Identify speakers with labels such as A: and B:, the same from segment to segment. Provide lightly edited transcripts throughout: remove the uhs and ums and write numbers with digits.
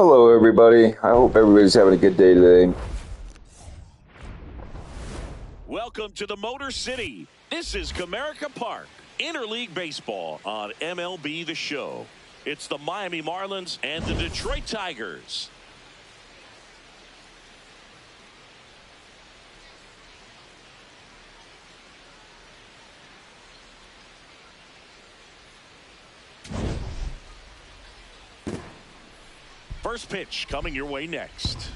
A: Hello, everybody. I hope everybody's having a good day today.
B: Welcome to the Motor City. This is Comerica Park, Interleague Baseball on MLB the Show. It's the Miami Marlins and the Detroit Tigers. First pitch coming your way next.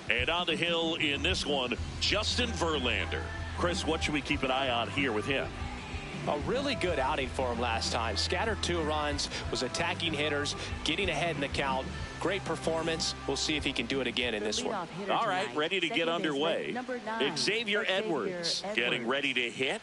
B: And on the hill in this one, Justin Verlander. Chris, what should we keep an eye on here with him?
C: A really good outing for him last time. Scattered 2 runs, was attacking hitters, getting ahead in the count. Great performance. We'll see if he can do it again in this one.
B: All right, ready to get underway. Xavier Edwards getting ready to hit.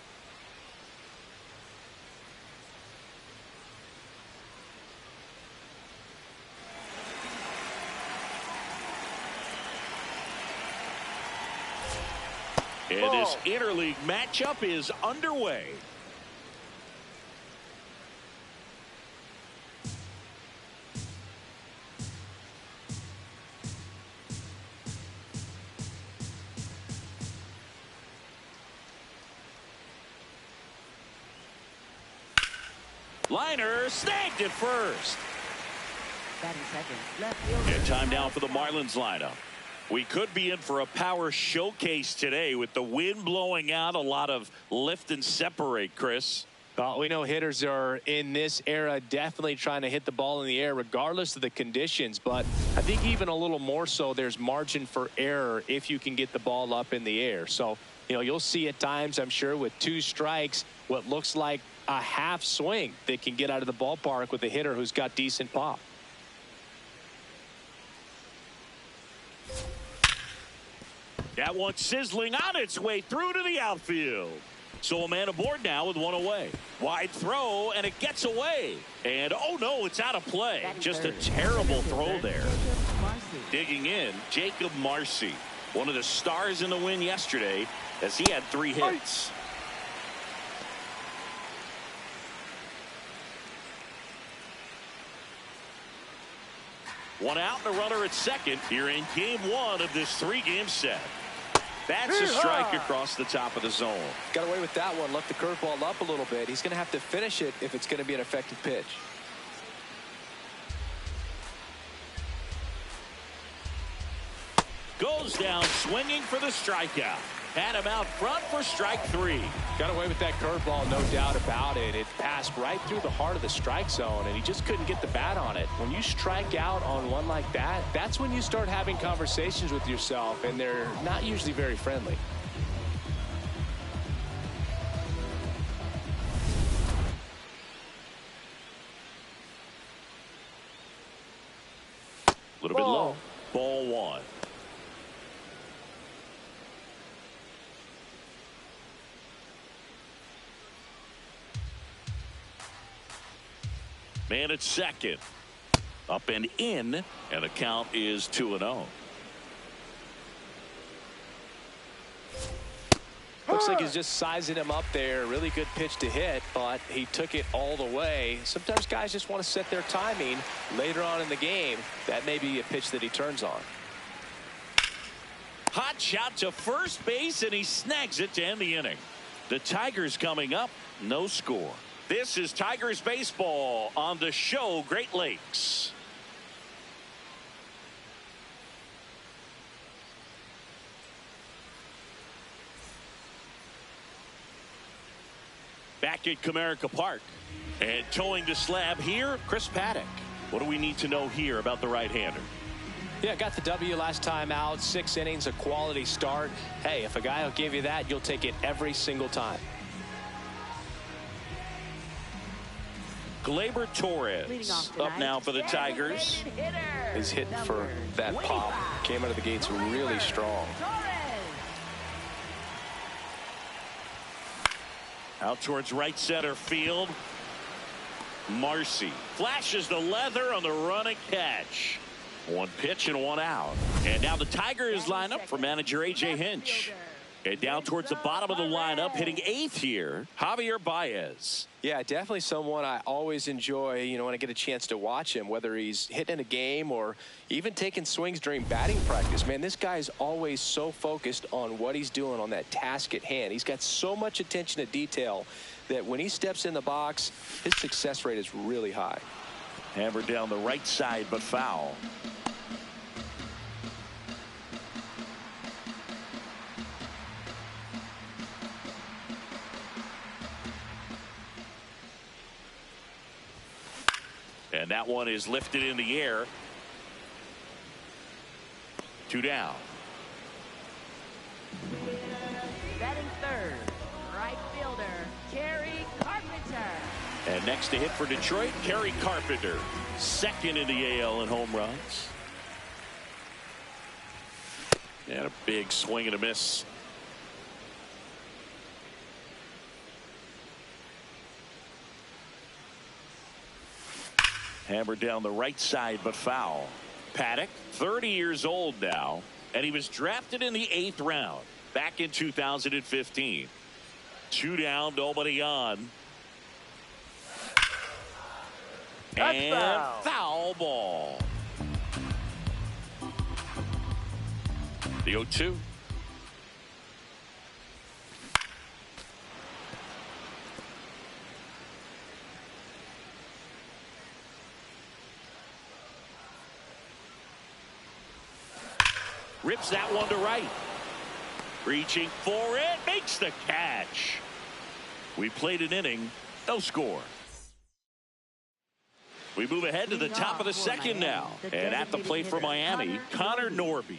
B: And this interleague matchup is underway. Liner snagged it first. And time now for the Marlins lineup. We could be in for a power showcase today with the wind blowing out, a lot of lift and separate, Chris.
C: We know hitters are in this era definitely trying to hit the ball in the air regardless of the conditions, but I think even a little more so there's margin for error if you can get the ball up in the air. So, you'll see at times, I'm sure, with 2 strikes, what looks like a half swing that can get out of the ballpark with a hitter who's got decent pop.
B: That one sizzling on its way through to the outfield. So a man aboard now with 1 away. Wide throw, and it gets away. And, oh, no, it's out of play. Just a terrible throw there. Digging in, Jacob Marcy, one of the stars in the win yesterday as he had 3 hits. One out and a runner at second here in game 1 of this 3-game set. That's a strike across the top of the zone.
C: Got away with that one. Left the curveball up a little bit. He's going to have to finish it if it's going to be an effective pitch.
B: Goes down swinging for the strikeout. Had him out front for strike 3.
C: Got away with that curveball, no doubt about it. It passed right through the heart of the strike zone, and he just couldn't get the bat on it. When you strike out on one like that, that's when you start having conversations with yourself, and they're not usually very friendly.
B: A little bit low. Ball 1. Man at second. Up and in, and the count is 2-0.
C: Looks like he's just sizing him up there. Really good pitch to hit, but he took it all the way. Sometimes guys just want to set their timing later on in the game. That may be a pitch that he turns on.
B: Hot shot to first base, and he snags it to end the inning. The Tigers coming up, no score. This is Tigers baseball on the show Great Lakes. Back at Comerica Park, and towing the slab here, Chris Paddock. What do we need to know here about the right-hander?
C: Yeah, got the W last time out. 6 innings, a quality start. Hey, if a guy will give you that, you'll take it every single time.
B: Gleyber Torres up now for the Tigers.
C: He's hitting for that pop. Came out of the gates really strong.
B: Out towards right center field. Marcy flashes the leather on the running catch. 1 pitch and 1 out. And now the Tigers line up for manager A.J. Hinch. And down towards the bottom of the lineup, hitting 8th here, Javier Baez.
C: Yeah, definitely someone I always enjoy, when I get a chance to watch him, whether he's hitting in a game or even taking swings during batting practice. Man, this guy is always so focused on what he's doing on that task at hand. He's got so much attention to detail that when he steps in the box, his success rate is really high.
B: Hammered down the right side, but foul. And that one is lifted in the air. 2 down.
D: Batting third, right fielder, Kerry Carpenter.
B: And next to hit for Detroit, Kerry Carpenter. 2nd in the AL in home runs. And a big swing and a miss. Hammered down the right side, but foul. Paddock, 30 years old now, and he was drafted in the 8th round back in 2015. 2 down, nobody on.
D: That's
B: and foul ball. The 0-2. Rips that one to right. Reaching for it. Makes the catch. We played an inning. No score. We move ahead to the top of the 2nd now. And at the plate for Miami, Connor Norby.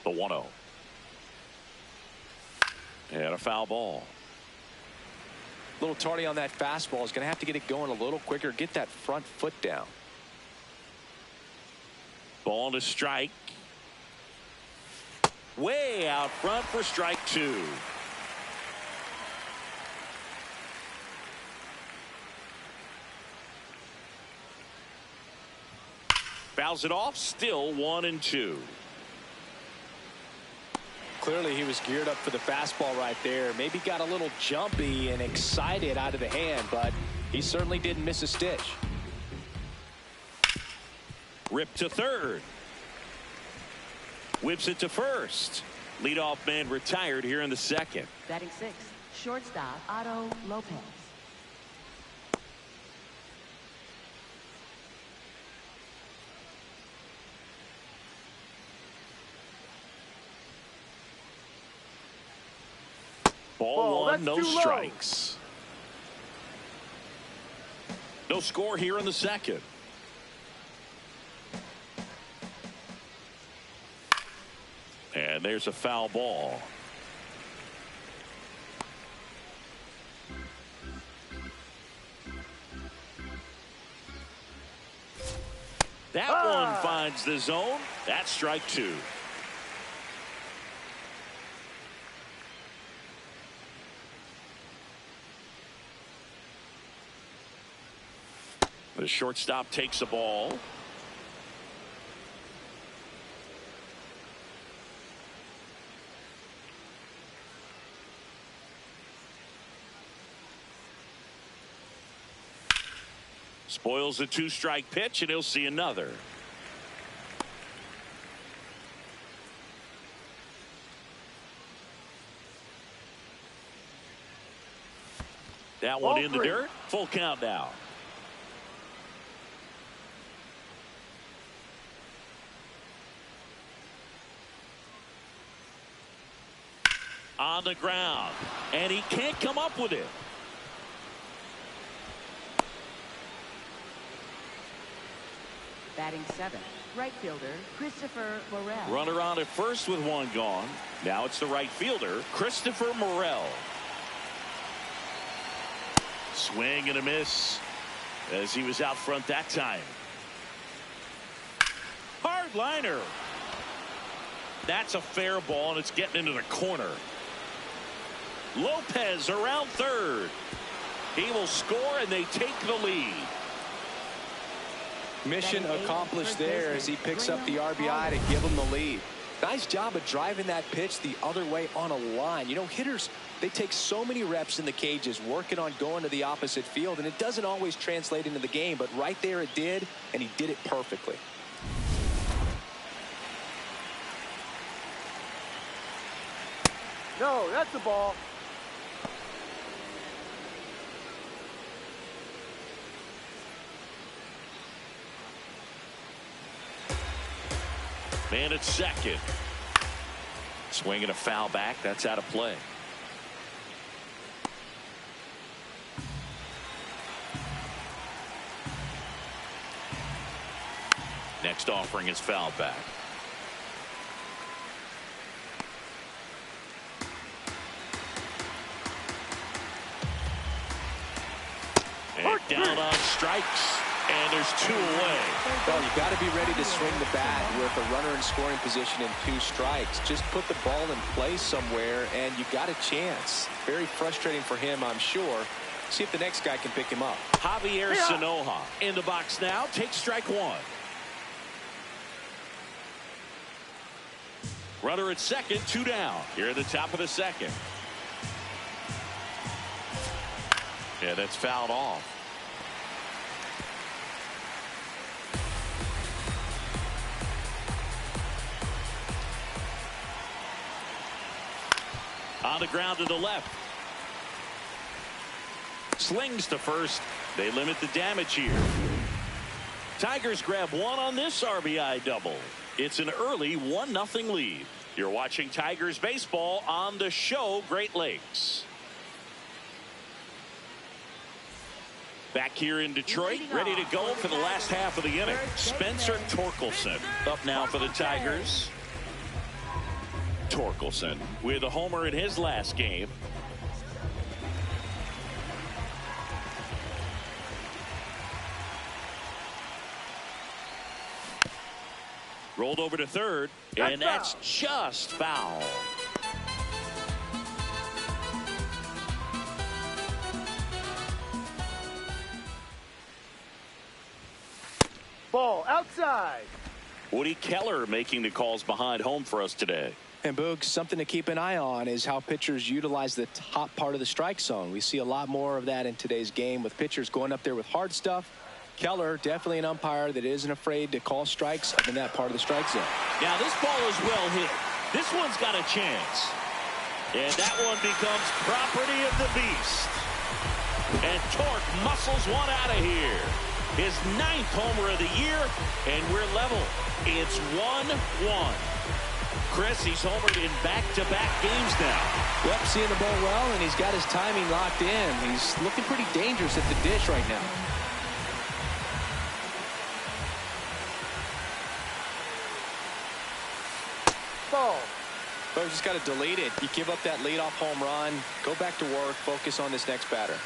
B: The 1-0. And a foul ball.
C: A little tardy on that fastball. Is going to have to get it going a little quicker. Get that front foot down.
B: Ball to strike. Way out front for strike 2. Fouls it off. Still 1-2.
C: Clearly he was geared up for the fastball right there. Maybe got a little jumpy and excited out of the hand, but he certainly didn't miss a stitch.
B: Ripped to third. Whips it to first. Leadoff man retired here in the 2nd.
D: Batting 6th, shortstop Otto Lopez.
B: Ball 1, no strikes. No score here in the 2nd. And there's a foul ball. That one finds the zone. That's strike 2. The shortstop takes the ball. Spoils the 2-strike pitch, and he'll see another. That one in the dirt. Full count now. On the ground, and he can't come up with it.
D: Batting 7th, right fielder Christopher Morel.
B: Runner on at first with 1 gone. Now it's the right fielder, Christopher Morel. Swing and a miss as he was out front that time. Hard liner. That's a fair ball, and it's getting into the corner. Lopez around third. He will score, and they take the lead.
C: Mission accomplished there as he picks up the RBI to give him the lead. Nice job of driving that pitch the other way on a line. You know, hitters, they take so many reps in the cages working on going to the opposite field, and it doesn't always translate into the game, but right there it did, and he did it perfectly.
E: No, that's the ball.
B: Man at second. Swinging a foul back. That's out of play. Next offering is foul back. And down on strikes. And there's 2 away.
C: Well, you got to be ready to swing the bat with a runner in scoring position and 2 strikes. Just put the ball in play somewhere, and you got a chance. Very frustrating for him, I'm sure. See if the next guy can pick him up.
B: Javier Sanoja in the box now. Takes strike 1. Runner at second, 2 down. Here at the top of the second. Yeah, that's fouled off. On the ground to the left. Slings to first. They limit the damage here. Tigers grab 1 on this RBI double. It's an early 1-0 lead. You're watching Tigers baseball on the show Great Lakes. Back here in Detroit, ready to go for the last half of the inning. Spencer Torkelson up now for the Tigers. Torkelson with a homer in his last game. Rolled over to third, and that's just foul.
E: Ball outside.
B: Woody Keller making the calls behind home for us today.
C: And Boog, something to keep an eye on is how pitchers utilize the top part of the strike zone. We see a lot more of that in today's game with pitchers going up there with hard stuff. Keller, definitely an umpire that isn't afraid to call strikes up in that part of the strike zone.
B: Now this ball is well hit. This one's got a chance. And that one becomes property of the beast. And Torque muscles one out of here. His 9th homer of the year, and we're level. It's 1-1. Chris, he's homered in back-to-back games now.
C: Yep, seeing the ball well, and he's got his timing locked in. He's looking pretty dangerous at the dish right now.
E: Ball.
C: But just got to delete it. You give up that leadoff home run, go back to work, focus on this next batter.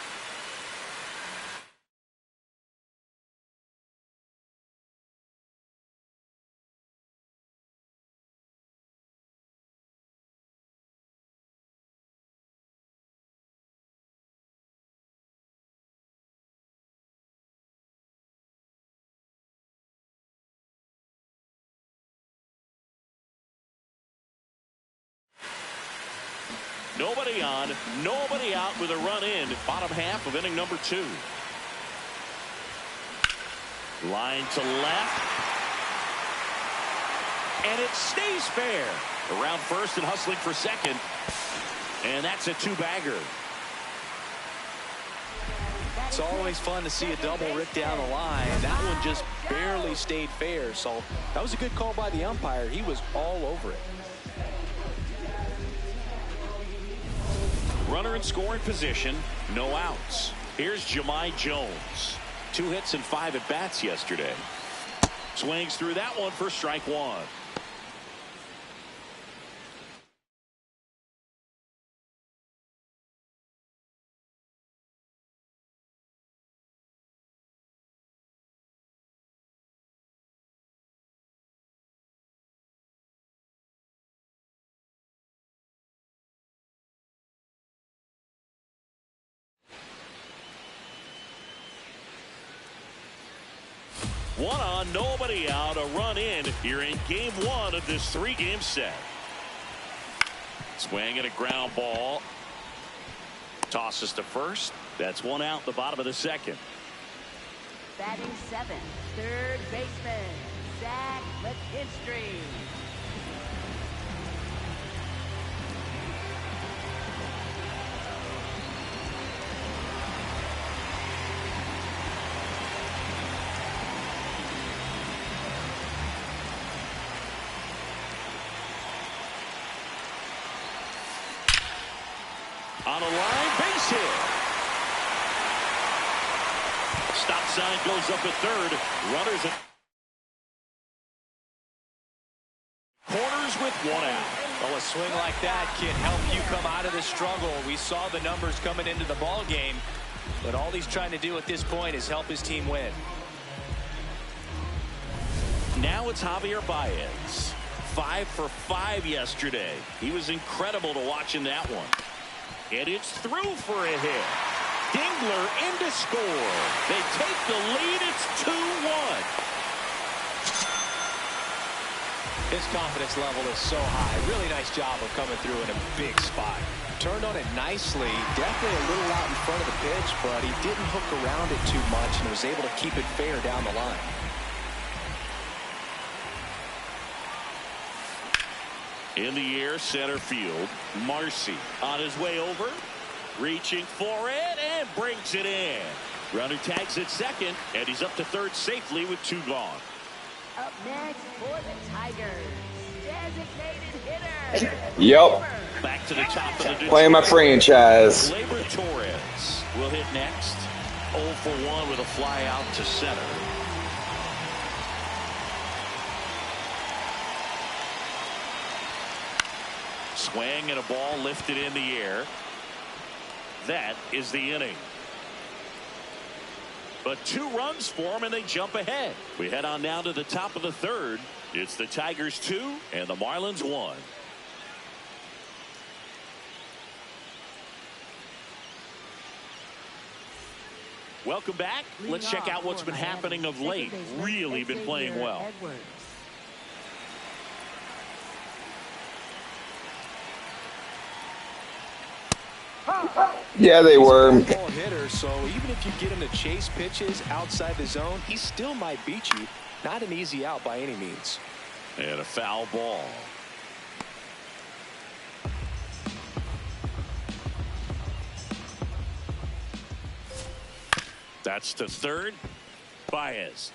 B: Nobody on, nobody out with a run in. Bottom half of inning number 2. Line to left. And it stays fair. Around first and hustling for second. And that's a 2-bagger.
C: It's always fun to see a double rip down the line. That one just barely stayed fair. So that was a good call by the umpire. He was all over it.
B: Runner in scoring position, no outs. Here's Jahmai Jones. 2 hits and 5 at-bats yesterday. Swings through that one for strike 1. One on, nobody out, a run in here in game one of this 3-game set. Swing and a ground ball. Tosses to first. That's one out in the bottom of the second.
D: Batting 7, third baseman, Zach McKinstry.
B: On a line, base hit. Stop sign goes up at third. Runners at corners with one out.
C: Well, a swing like that can help you come out of the struggle. We saw the numbers coming into the ball game, but all he's trying to do at this point is help his team win.
B: Now it's Javier Baez. 5 for 5 yesterday. He was incredible to watch in that one. And it's through for a hit. Dingler in to score. They take the lead. It's 2-1.
C: His confidence level is so high. Really nice job of coming through in a big spot. Turned on it nicely. Definitely a little out in front of the pitch, but he didn't hook around it too much and was able to keep it fair down the line.
B: In the air, center field. Marcy on his way over. Reaching for it and brings it in. Runner tags at second, and he's up to third safely with 2 gone.
D: Up next for the Tigers, designated hitter.
A: Yep.
B: Back to the top of the
A: Playing my franchise.
B: Labor Torres will hit next. 0 for 1 with a fly out to center. Swing and a ball lifted in the air. That is the inning. But 2 runs for them, and they jump ahead. We head on down to the top of the third. It's the Tigers 2 and the Marlins 1. Welcome back. Let's check out what's been happening of late. Really been playing well.
A: Yeah, they were.
C: Hitter, so even if you get him to chase pitches outside the zone, he still might beat you. Not an easy out by any means.
B: And a foul ball. That's to third. Baez.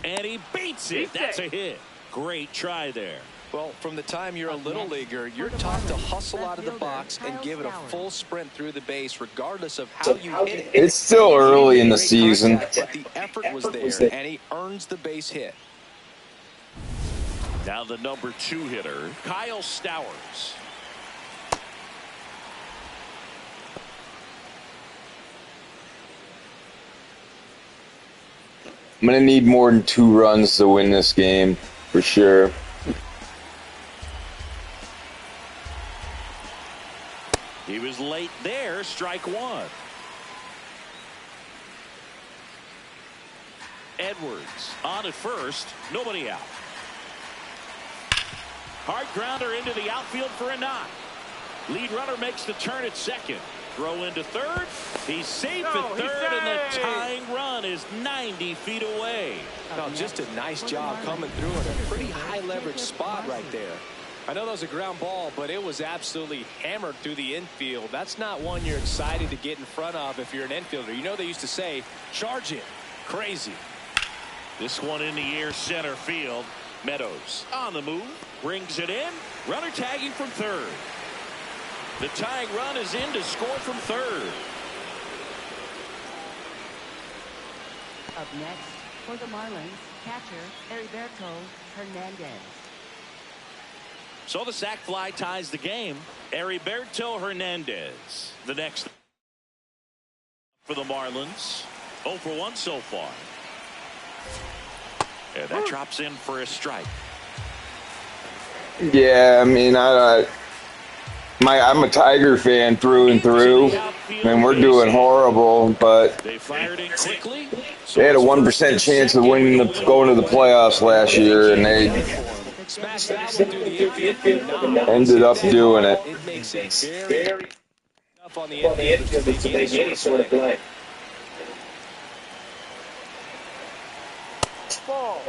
B: And he beats it. That's a hit. Great try there.
C: Well, from the time you're a little leaguer, you're taught to hustle out of the box and give it a full sprint through the base, regardless of how you hit it.
A: It's still early in the season.
C: But the effort was there, and he earns the base hit.
B: Now the number 2 hitter, Kyle Stowers.
A: I'm going to need more than 2 runs to win this game, for sure.
B: He was late there. Strike 1. Edwards on at first. Nobody out. Hard grounder into the outfield for a knock. Lead runner makes the turn at second. Throw into third. He's safe at third, and the tying run is 90 feet away.
C: Well, just a nice job coming through in a pretty high leverage spot right there. I know that was a ground ball, but it was absolutely hammered through the infield. That's not one you're excited to get in front of if you're an infielder. You know they used to say, charge it. Crazy.
B: This one in the air, center field. Meadows on the move. Brings it in. Runner tagging from third. The tying run is in to score from third.
D: Up next for the Marlins, catcher Heriberto Hernandez.
B: So the sac fly ties the game. Heriberto Hernandez, the next for the Marlins. 0 for 1 so far. And that drops in for a strike.
A: Yeah, I mean, I'm a Tiger fan through and through. And we're doing horrible, but
B: They fired in quickly.
A: they had a 1% chance of winning going to the playoffs last year, and they ended up doing it.
C: It makes it very tough on the infielders to make any sort of play.
E: Ball.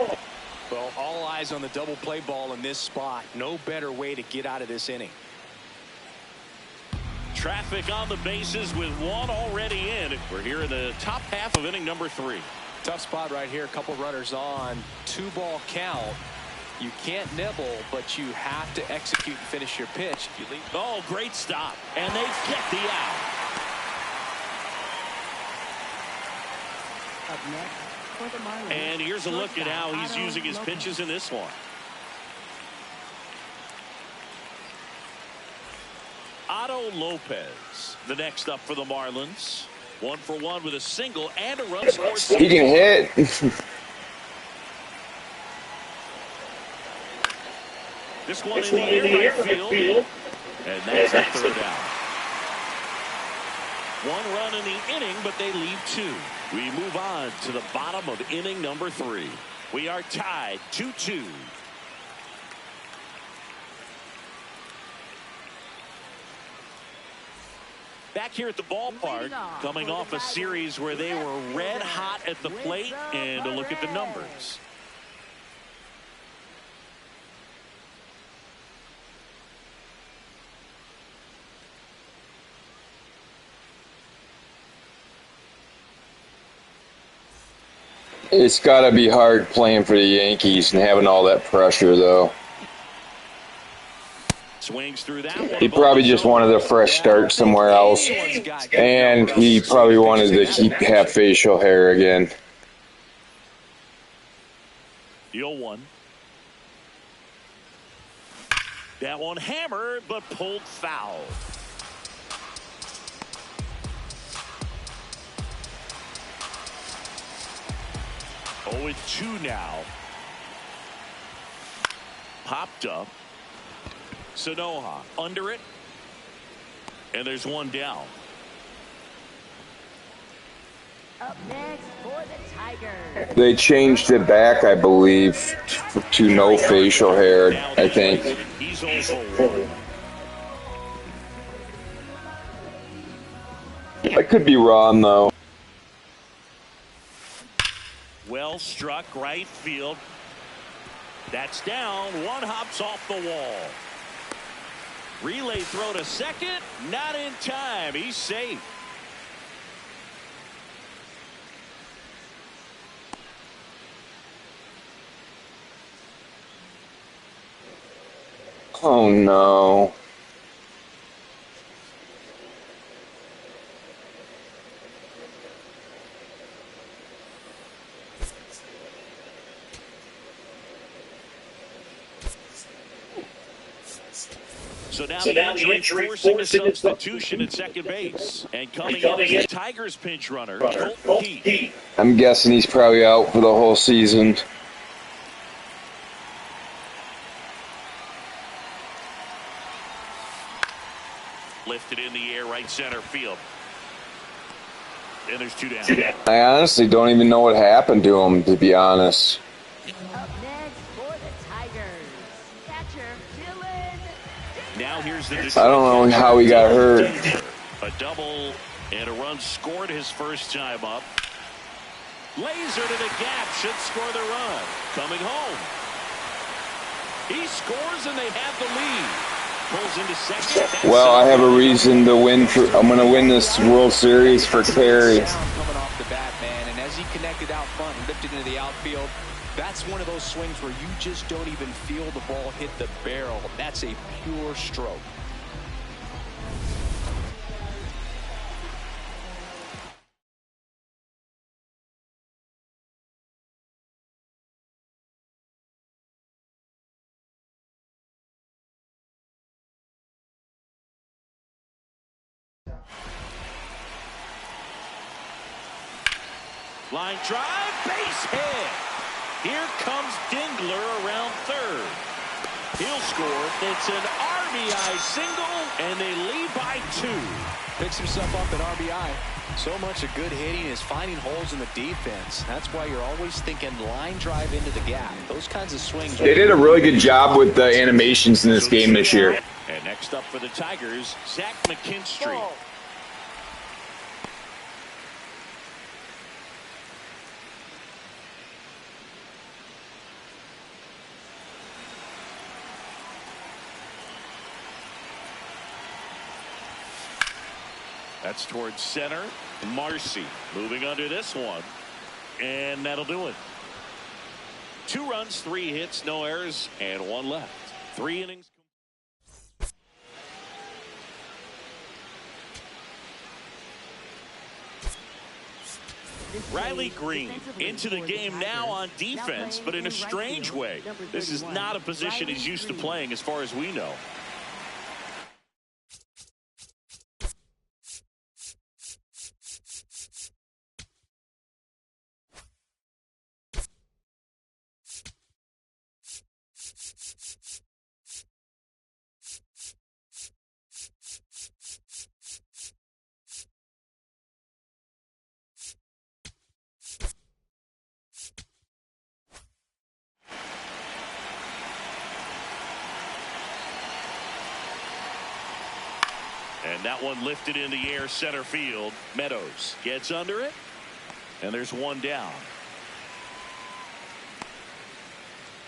C: Well, all eyes on the double play ball in this spot. No better way to get out of this inning.
B: Traffic on the bases with one already in. We're here in the top half of inning number 3.
C: Tough spot right here. A couple runners on. 2-ball count. You can't nibble, but you have to execute and finish your pitch. If you leave.
B: Oh, great stop. And they get the out.
D: Up next for the Marlins.
B: And here's a look at how he's using his pitches in this one. Otto Lopez, the next up for the Marlins. 1 for 1 with a single and a run scored.
A: He can hit.
B: This one in the air right field. And that's a third down. 1 run in the inning, but they leave 2. We move on to the bottom of inning number 3. We are tied 2-2. Back here at the ballpark, coming off a series where they were red hot at the plate, and a look at the numbers.
A: It's got to be hard playing for the Yankees and having all that pressure, though.
B: Swings through that one.
A: He probably just wanted a fresh start somewhere else, and he probably wanted to have facial hair again.
B: 0-1. That one hammered, but pulled foul. Oh, it's 2 now. Popped up. Sanoha under it. And there's 1 down.
D: Up next for the Tigers.
A: They changed it back, I believe, to no facial hair, I think.
B: He's over 1.
A: I could be wrong, though.
B: Well struck right field. That's down. 1 hops off the wall. Relay throw to second. Not in time. He's safe.
A: Oh, no.
B: So now the injury forcing a substitution at second base. And coming in is the Tigers pinch runner, Colton Heath.
A: I'm guessing he's probably out for the whole season.
B: Lifted in the air, right center field. And there's 2 down.
A: I honestly don't even know what happened to him, to be honest.
D: Up next for the Tigers. Catcher, Dylan.
B: Now here's the
A: I don't know how he got hurt.
B: A double and a run scored his first time up. Laser to the gap, should score the run. Coming home. He scores and they have the lead. Pulls into second.
A: Well, I have a reason to win. I'm going to win this World Series for Terry.
C: Coming off the bat, man, and as he connected out front and lifted into the outfield, that's one of those swings where you just don't even feel the ball hit the barrel. That's a pure stroke.
B: Line drive, base hit. Here comes Dingler around third. He'll score. It's an RBI single, and they lead by 2.
C: Picks himself up at RBI. So much of good hitting is finding holes in the defense. That's why you're always thinking line drive into the gap. Those kinds of swings.
A: They did a really good job with the animations in this game this year.
B: And next up for the Tigers, Zach McKinstry.
E: Ball.
B: That's towards center. Marcy moving under this one. And that'll do it. 2 runs, 3 hits, no errors, and 1 left. 3 innings. Riley Green into the game now on defense, but in a strange way. This is not a position he's used to playing as far as we know. And that one lifted in the air center field. Meadows gets under it. And there's 1 down.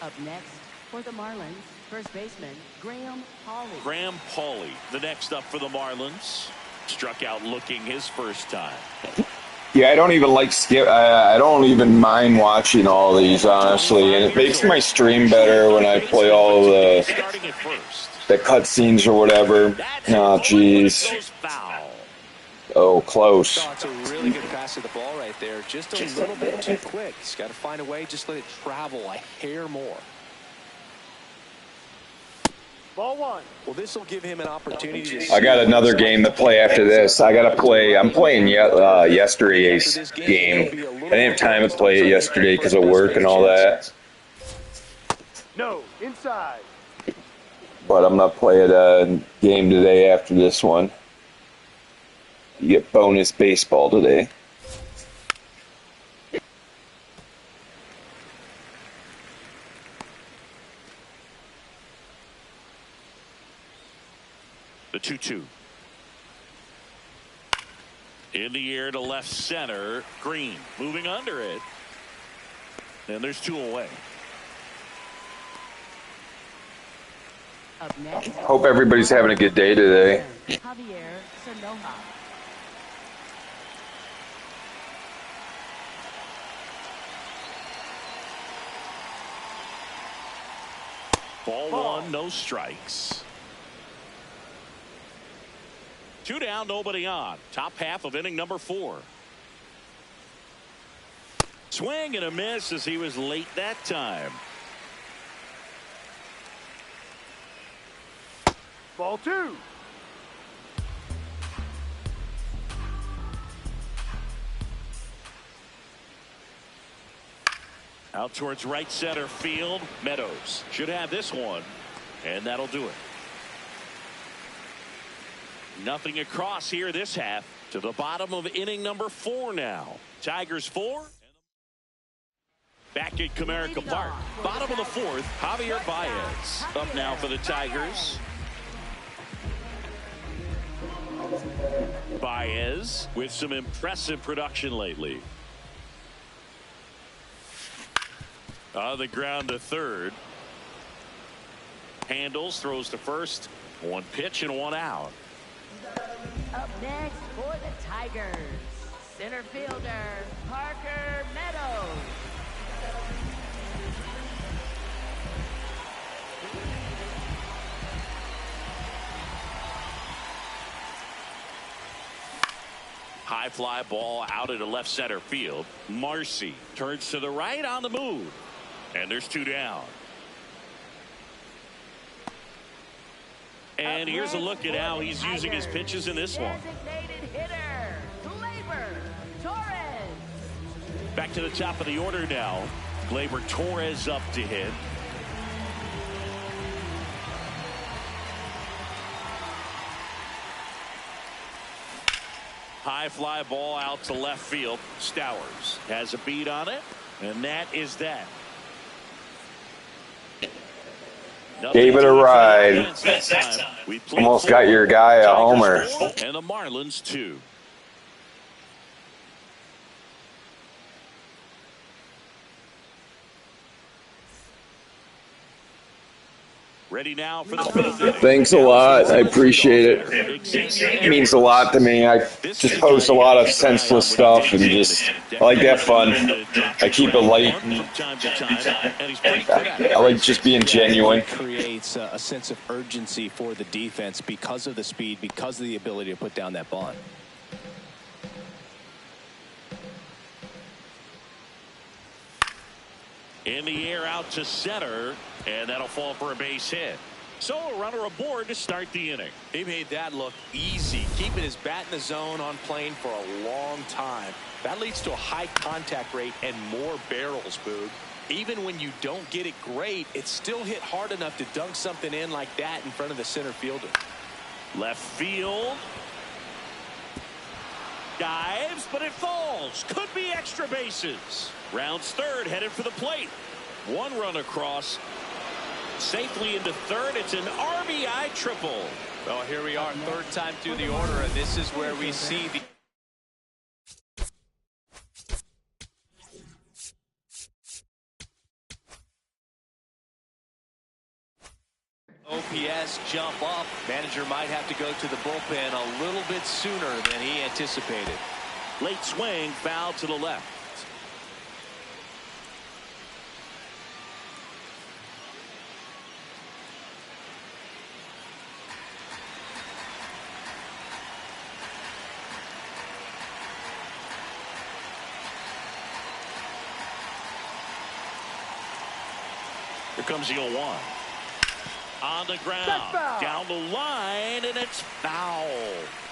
D: Up next for the Marlins, first baseman Graham Pauley.
B: Graham Pauley, the next up for the Marlins. Struck out looking his first time.
A: Yeah, I don't even like skip. I don't even mind watching all these, honestly, and it makes my stream better when I play all the
B: Starting at first.
A: cutscenes or whatever. Oh, jeez. Oh, close.
C: Oh, it's a really good pass to the ball right there. Just a little bit too quick. He's got to find a way. Just let it travel a hair more.
E: Ball 1.
C: Well, this will give him an opportunity to.
A: I got another game to play after this. I got to play. I'm playing yesterday's game. I didn't have time to play it yesterday because of work and all that.
E: No, inside.
A: But I'm going to play a game today after this one. You get bonus baseball today.
B: The 2-2. In the air to left center. Green moving under it. And there's 2 away.
D: Up next,
A: Hope everybody's having a good day today.
D: Javier Sanoja.
B: Ball 1, no strikes. 2 down, nobody on. Top half of inning number 4. Swing and a miss as he was late that time.
E: Ball 2.
B: Out towards right center field. Meadows should have this one, and that'll do it. Nothing across here this half. To the bottom of inning number 4 now. Tigers 4. Back at Comerica Park. Bottom of the 4th, Javier Baez up now for the Tigers. Baez with some impressive production lately. On the ground to third. Handles, throws to first. 1 pitch and 1 out.
D: Up next for the Tigers, center fielder Parker Meadows.
B: High fly ball out into left center field. Marcy turns to the right on the move. And there's 2 down. And here's a look at how he's using his pitches in this one.
D: Designated hitter, Gleyber Torres.
B: Back to the top of the order now. Gleyber Torres up to hit. high fly ball out to left field. Stowers has a beat on it, and that is that.
A: Gave it a ride. Almost got your guy a homer.
B: And the Marlins 2. Ready now for the fifth inning.
A: Thanks a lot. I appreciate it. It means a lot to me. I just post a lot of senseless stuff and I like to have fun. I keep it light. I like just being genuine.
C: Creates a sense of urgency for the defense because of the speed, because of the ability to put down that bunt.
B: In the air out to center, and that'll fall for a base hit. So a runner aboard to start the inning.
C: He made that look easy, keeping his bat in the zone on plane for a long time. That leads to a high contact rate and more barrels, Boog. Even when you don't get it great, it's still hit hard enough to dunk something in like that in front of the center fielder.
B: Left field. Dives, but it falls. Could be extra bases. Rounds third, headed for the plate. One run across. Safely into third. It's an RBI triple.
C: Well, here we are, third time through the order, and this is where we see the OPS jump up. Manager might have to go to the bullpen a little bit sooner than he anticipated.
B: Late swing, foul to the left. Here comes the 0-1. On the ground, down the line, and it's foul.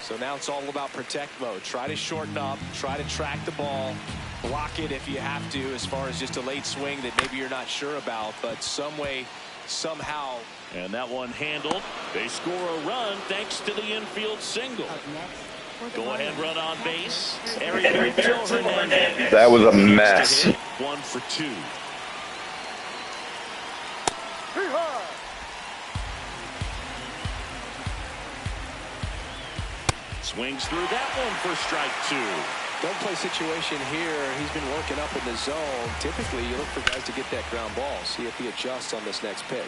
C: So now it's all about protect mode. Try to shorten up, try to track the ball, block it if you have to, as far as just a late swing that maybe you're not sure about, but some way, somehow.
B: And that one handled. They score a run thanks to the infield single. Go ahead, run on base.
A: That was a mess.
B: 1 for 2. Swings through that one for strike 2.
C: Don't play situation here. He's been working up in the zone. Typically, you look for guys to get that ground ball. See if he adjusts on this next pitch.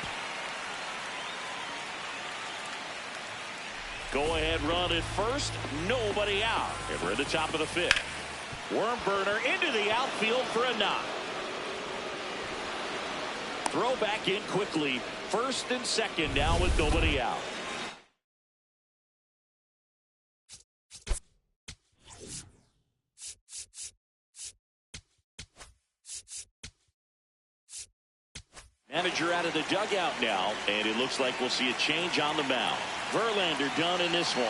B: Go ahead, run at first. Nobody out. And we're at the top of the 5th. Worm burner into the outfield for a knock. Throw back in quickly. First and second now with nobody out. Manager out of the dugout now, and it looks like we'll see a change on the mound. Verlander done in this one,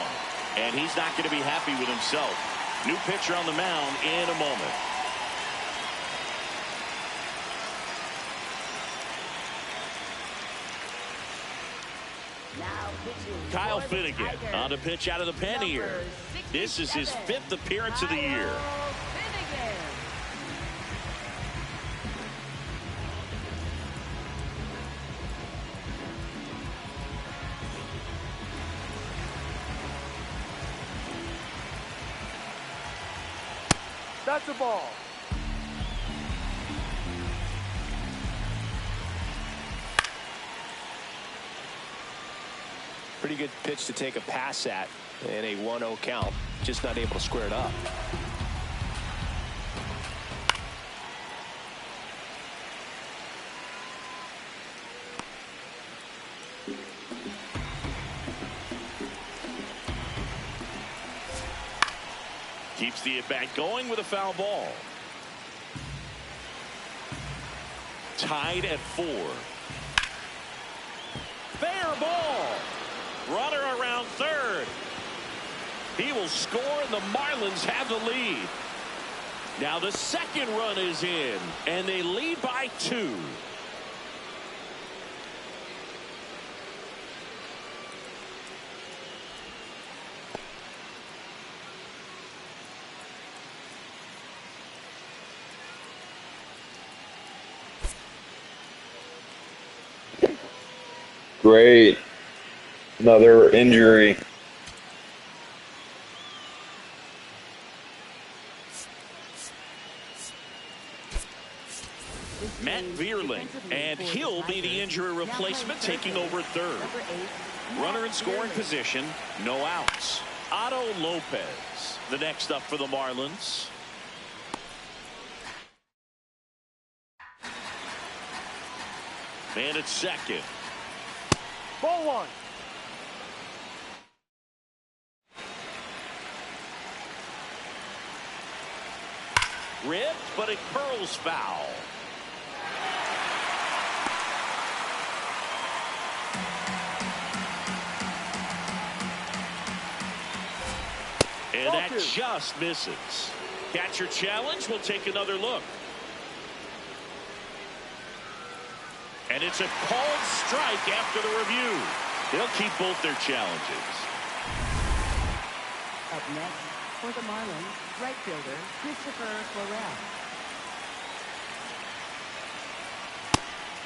B: and he's not going to be happy with himself. New pitcher on the mound in a moment. Kyle Finnegan on the pitch out of the pen here. This is his 5th appearance of the year.
E: That's a ball.
C: Pretty good pitch to take a pass at in a 1-0 count. Just not able to square it up.
B: Keeps the at-bat going with a foul ball. Tied at 4. Fair ball. Runner around third. He will score, and the Marlins have the lead. Now the second run is in, and they lead by 2.
A: Great. Another injury.
B: Matt Vierling, and he'll be the injury replacement, taking over third. Runner in scoring position, no outs. Otto Lopez, the next up for the Marlins. Man at second.
E: Ball one.
B: Ripped, but it curls foul. And that just misses. Catcher challenge. We'll take another look. And it's a called strike after the review. They'll keep both their challenges.
D: Up next for the Marlins, right fielder Christopher Florell.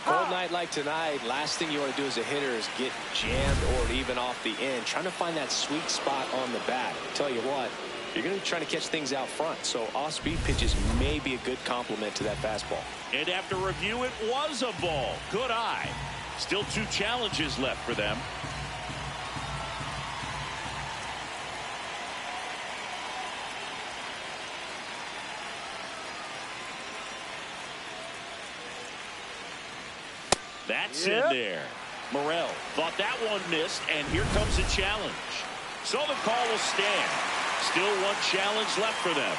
C: Cold night like tonight, last thing you want to do as a hitter is get jammed or even off the end. Trying to find that sweet spot on the bat. Tell you what, you're going to be trying to catch things out front. So off-speed pitches may be a good complement to that fastball.
B: And after review, it was a ball. Good eye. Still 2 challenges left for them. That's in there. Morel thought that one missed, and here comes a challenge. So the call will stand. Still 1 challenge left for them.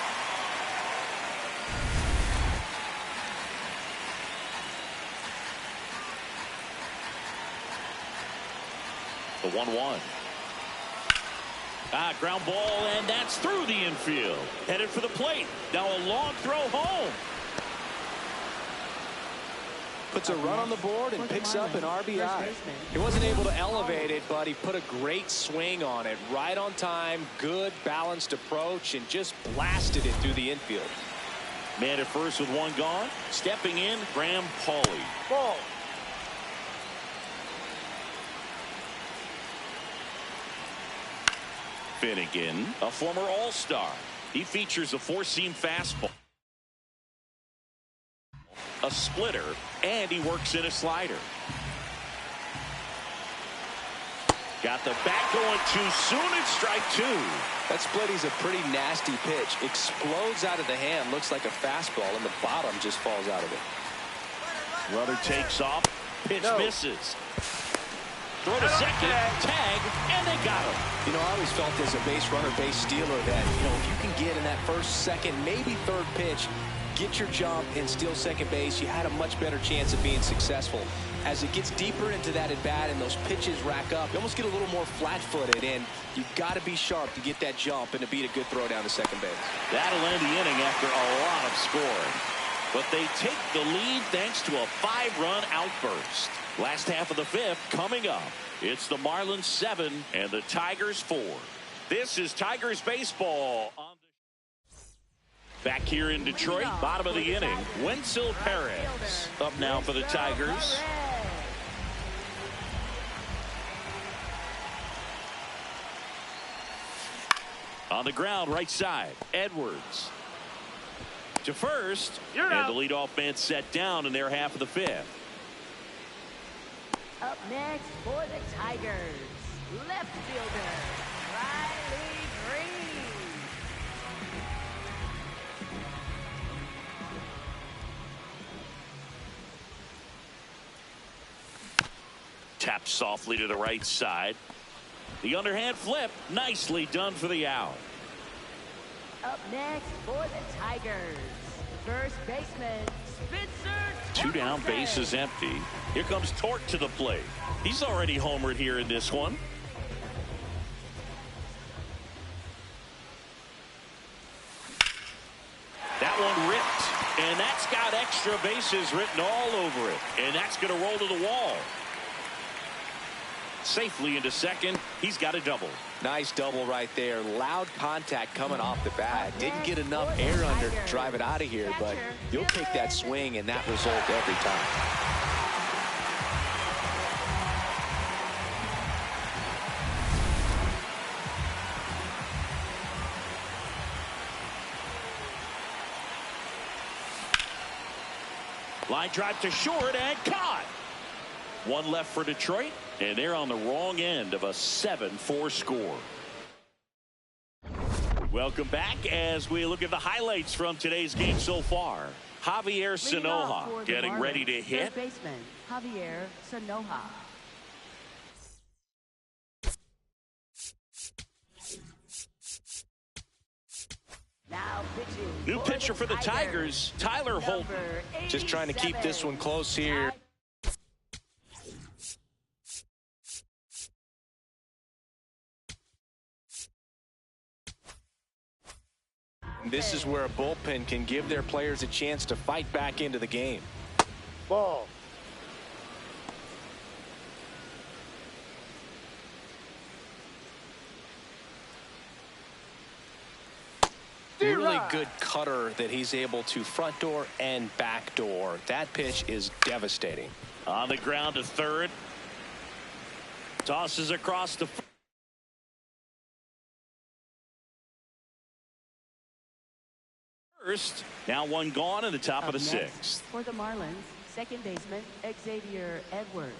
B: The 1-1. Ground ball, and that's through the infield. Headed for the plate. Now a long throw home.
C: Puts a run on the board and picks up an RBI. He wasn't able to elevate it, but he put a great swing on it. Right on time, good balanced approach, and just blasted it through the infield.
B: Man at first with 1 gone. Stepping in, Graham Pauley.
E: Ball.
B: Finnegan, a former All-Star. He features a 4-seam fastball, a splitter, and he works in a slider. Got the bat going too soon. It's strike 2.
C: That splitting's a pretty nasty pitch. Explodes out of the hand. Looks like a fastball, and the bottom just falls out of it.
B: Runner takes off. Pitch misses. Throw to second. Tag, and they got him.
C: You know, I always felt as a base runner, base stealer that, you know, if you can get in that first, second, maybe third pitch, get your jump and steal second base, you had a much better chance of being successful. As it gets deeper into that at bat and those pitches rack up, you almost get a little more flat-footed, and you've got to be sharp to get that jump and to beat a good throw down to second base.
B: That'll end the inning after a lot of scoring. But they take the lead thanks to a 5-run outburst. Last half of the 5th coming up. It's the Marlins 7 and the Tigers 4. This is Tigers baseball. Back here in Detroit, bottom of the inning, Wenzel Perez up now for the Tigers. On the ground, right side, Edwards to first, and the leadoff man set down in their half of the 5th.
D: Up next for the Tigers, left fielder Riley Green.
B: Tapped softly to the right side. The underhand flip, nicely done for the out.
D: Up next for the Tigers, first baseman Spencer.
B: 2 down, bases empty. Here comes Torque to the plate. He's already homered here in this one. That one ripped, and that's got extra bases written all over it, and that's going to roll to the wall. Safely into second. He's got a double.
C: Nice double right there. Loud contact coming off the bat. Didn't get enough air under to drive it out of here, but you'll take that swing and that result every time.
B: Line drive to short and caught. One left for Detroit, and they're on the wrong end of a 7-4 score. Welcome back as we look at the highlights from today's game so far. Javier Sanoja getting ready to hit.
D: Third baseman, Javier Sanoja. Now pitching.
B: New pitcher for the Tigers, Tyler Holton.
C: Just trying to keep this one close here. This is where a bullpen can give their players a chance to fight back into the game.
E: Ball.
C: Really good cutter that he's able to front door and back door. That pitch is devastating.
B: On the ground to third. Tosses across the first. Now one gone in the top of the sixth.
D: For the Marlins, second baseman Xavier Edwards.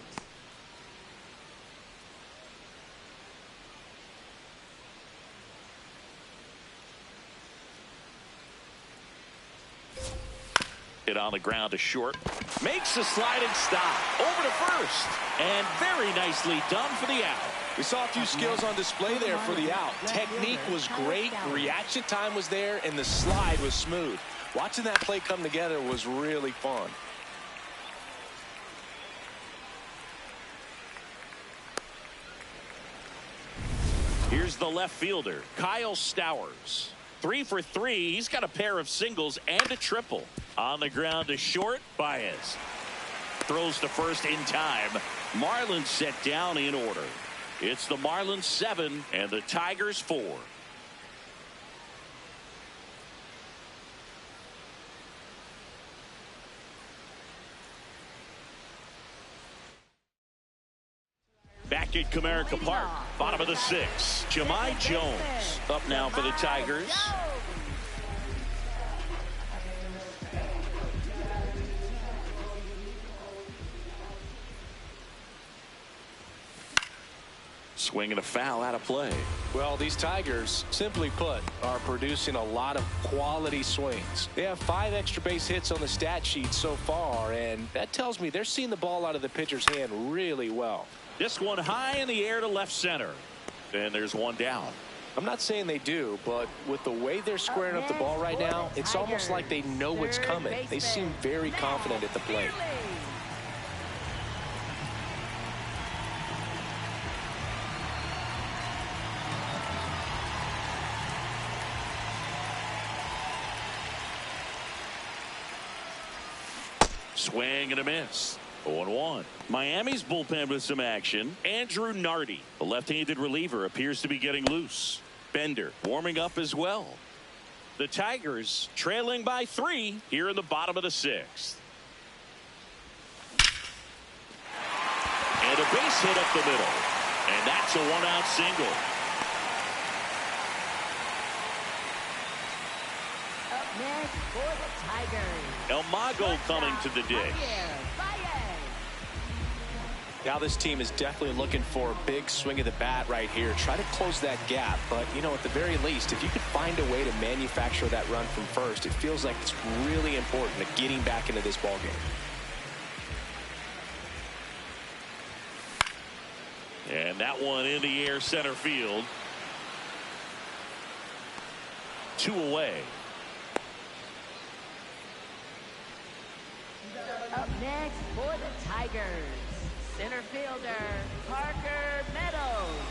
B: Hit on the ground to short. Makes a sliding stop. Over to first. And very nicely done for the out.
C: We saw a few skills on display there for the out. Technique was great. Reaction time was there. And the slide was smooth. Watching that play come together was really fun.
B: Here's the left fielder, Kyle Stowers. 3 for 3. He's got a pair of singles and a triple. On the ground to short, Baez. Throws to first in time. Marlins set down in order. It's the Marlins 7 and the Tigers 4. Back at Comerica Park, bottom of the 6th. Jahmai Jones up now for the Tigers. Swing and a foul out of play.
C: Well, these Tigers, simply put, are producing a lot of quality swings. They have 5 extra base hits on the stat sheet so far, and that tells me they're seeing the ball out of the pitcher's hand really well.
B: This one high in the air to left center. And there's one down.
C: I'm not saying they do, but with the way they're squaring up the ball right now, it's almost like they know what's coming. They seem very confident at the plate.
B: Swing and a miss. 0-1. Miami's bullpen with some action. Andrew Nardi, the left-handed reliever, appears to be getting loose. Bender warming up as well. The Tigers trailing by 3 here in the bottom of the 6th. And a base hit up the middle. And that's a 1-out single.
D: Up next for the Tigers.
B: El Mago coming to the dish.
C: Now this team is definitely looking for a big swing of the bat right here. Try to close that gap. But, you know, at the very least, if you could find a way to manufacture that run from first, it feels like it's really important to getting back into this ball game.
B: And that one in the air center field. 2 away.
D: Up next for the Tigers, center fielder Parker Meadows.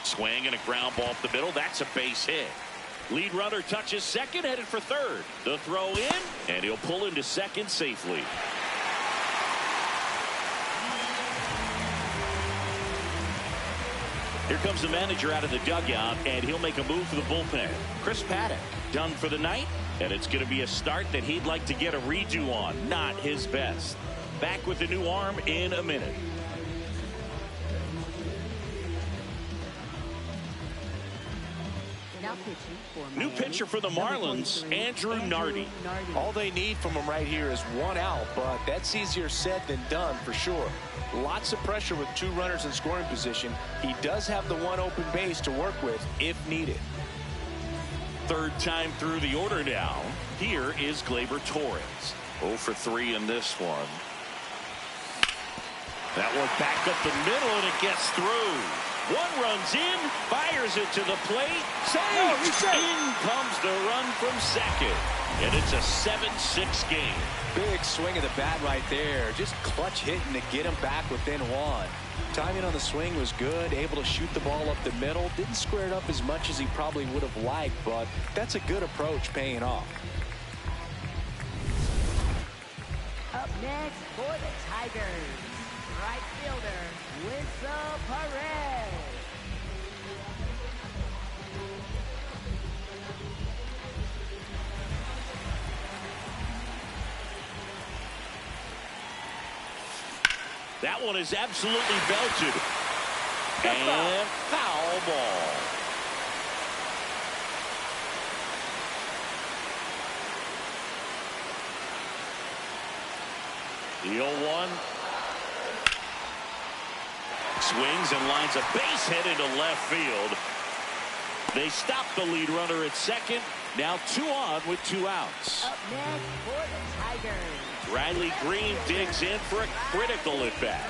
B: Swing and a ground ball up the middle. That's a base hit. Lead runner touches second, headed for third. The throw in, and he'll pull into second safely. Here comes the manager out of the dugout, and he'll make a move for the bullpen. Chris Paddock done for the night, and it's going to be a start that he'd like to get a redo on. Not his best. Back with the new arm in a minute. New pitcher for the Marlins, Andrew Nardi.
C: All they need from him right here is one out, but that's easier said than done for sure. Lots of pressure with 2 runners in scoring position. He does have the 1 open base to work with if needed.
B: Third time through the order now. Here is Gleyber Torres. 0 for 3 in this one. That one back up the middle, and it gets through. 1 runs in, fires it to the plate. Saved! In comes the run from second. And it's a 7-6 game.
C: Big swing of the bat right there. Just clutch hitting to get him back within 1. Timing on the swing was good. Able to shoot the ball up the middle. Didn't square it up as much as he probably would have liked, but that's a good approach paying off.
D: Up next for the Tigers, right fielder, Whistle Perez.
B: That one is absolutely belted. And foul ball. The 0-1. Swings and lines a base hit into left field. They stop the lead runner at second. Now 2 on with 2 outs.
D: Up next for the Tigers,
B: Riley Green digs in for a critical at bat.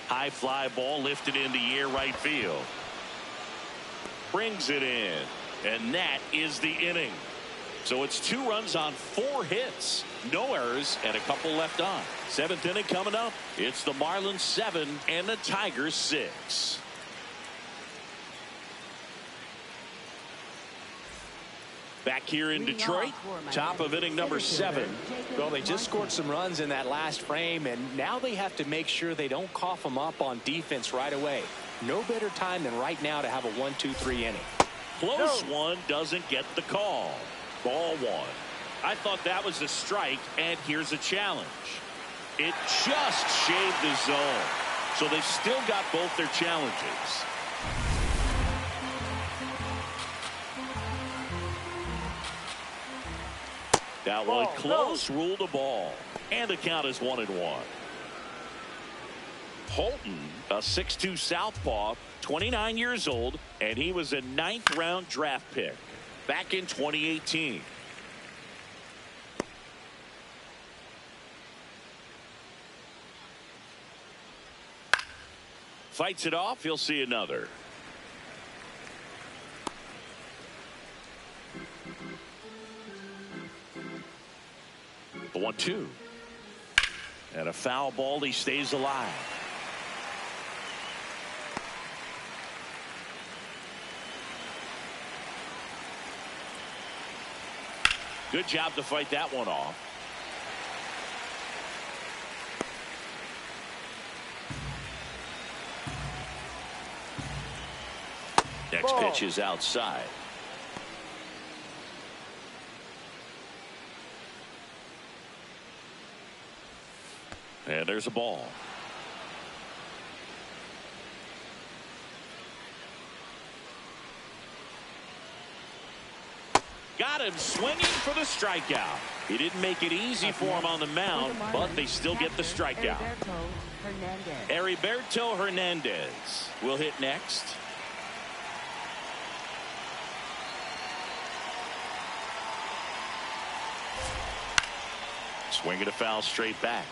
B: High fly ball lifted in the air right field. Brings it in. And that is the inning. So it's 2 runs on 4 hits. No errors and a couple left on. 7th inning coming up. It's the Marlins 7 and the Tigers 6. Back here in Detroit, top of inning number 7.
C: Well, they just scored some runs in that last frame, and now they have to make sure they don't cough them up on defense right away. No better time than right now to have a 1-2-3 inning.
B: Close one doesn't get the call. Ball 1. I thought that was a strike, and here's a challenge. It just shaved the zone. So they've still got both their challenges. That one close, ruled a ball. And the count is 1-1. Holton, a 6'2 southpaw, 29 years old, and he was a 9th round draft pick back in 2018. Fights it off. He'll see another. The 1-2. And a foul ball. He stays alive. Good job to fight that one off. Next pitch is outside. And there's a ball. Got him swinging for the strikeout. He didn't make it easy for him on the mound, but they still get the strikeout. Heriberto Hernandez will hit next. Swinging a foul straight back.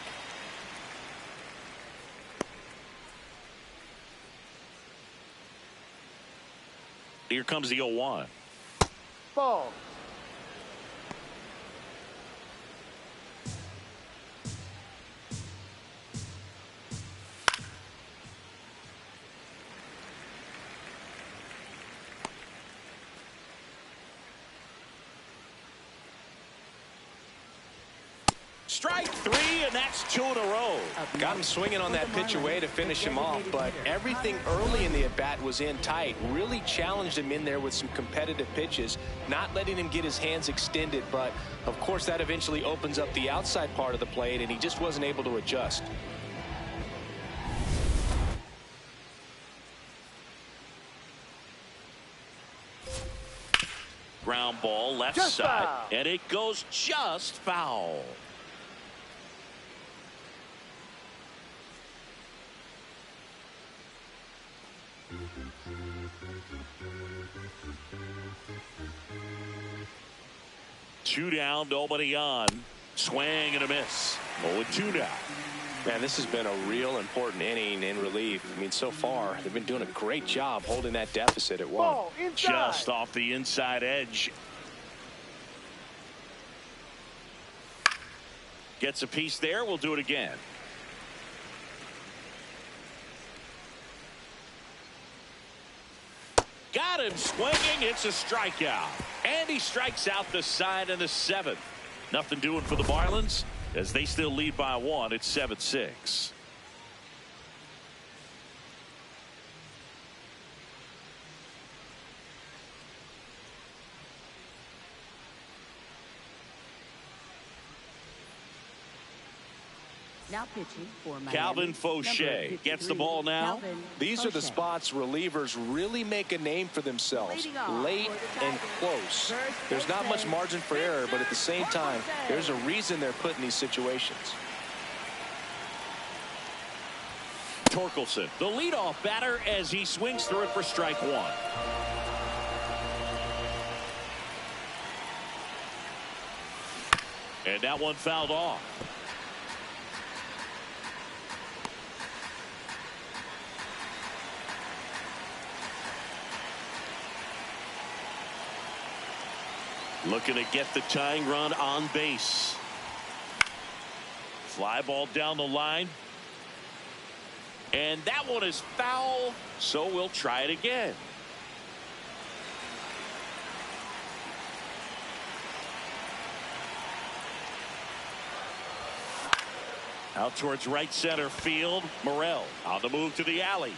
B: Here comes the 0-1.
E: Ball.
B: Strike 3, and that's 2 in a row.
C: Got him swinging on that pitch away to finish him off, but everything early in the at-bat was in tight. Really challenged him in there with some competitive pitches, not letting him get his hands extended, but of course that eventually opens up the outside part of the plate, and he just wasn't able to adjust.
B: Ground ball left
E: Just
B: side.
E: foul.
B: And it goes just foul. Two down, nobody on. Swing and a miss. 0-2 now.
C: Man, this has been a real important inning in relief. I mean, so far, they've been doing a great job holding that deficit at 1.
E: Ball inside.
B: Just off the inside edge. Gets a piece there. We'll do it again. Got him swinging. It's a strikeout. And he strikes out the side in the 7th. Nothing doing for the Marlins as they still lead by 1. It's 7-6.
D: Now pitching for Miami,
B: Calvin
D: number
B: Fauché gets the
D: 53,
B: ball now.
D: Calvin
C: These are the
D: Fauché.
C: spots relievers really make a name for themselves.
D: Leading off
C: Late
D: for the
C: and
D: Tigers.
C: close.
D: First
C: There's not much
D: baseman,
C: margin for error, but at the same time,
D: Torkelson.
C: there's a reason they're put in these situations.
B: Torkelson, the leadoff batter, as he swings through it for strike 1. And that one fouled off. Looking to get the tying run on base. Fly ball down the line. And that one is foul, so we'll try it again. Out towards right center field. Morel on the move to the alley.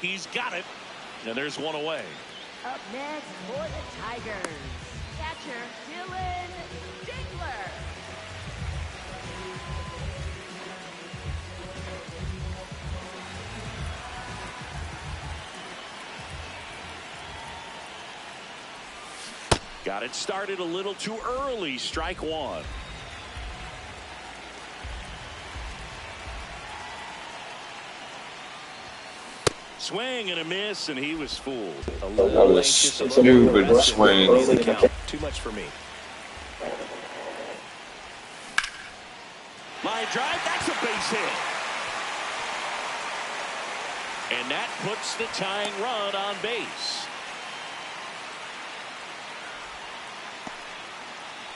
B: He's got it. And there's one away.
D: Up next for the Tigers, catcher Dylan Dingler.
B: Got it started a little too early. Strike 1. Swing and a miss, and he was fooled.
C: A
A: That
C: little
A: was
C: anxious,
A: a
C: a little
A: stupid
C: aggressive.
A: swing.
C: Early count. Too much for me.
B: Line drive, that's a base hit. And that puts the tying run on base.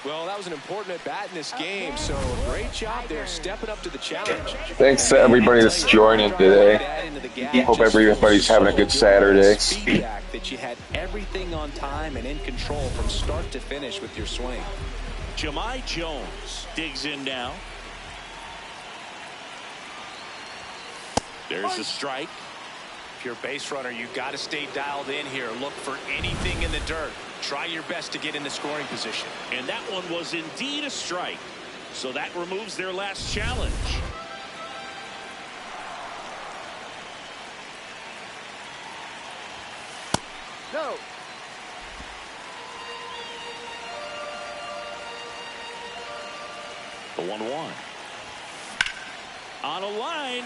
C: Well, that was an important at-bat in this game, so great job there stepping up to the challenge.
A: Thanks to everybody that's joining today. Hope everybody's having a good Saturday.
C: Feedback that you had everything on time and in control from start to finish with your swing.
B: Jahmai Jones digs in now. There's a strike.
C: If you're a base runner, you've got to stay dialed in here. Look for anything in the dirt. Try your best to get in the scoring position.
B: And that one was indeed a strike. So that removes their last challenge.
E: No.
B: The 1-1. On a line.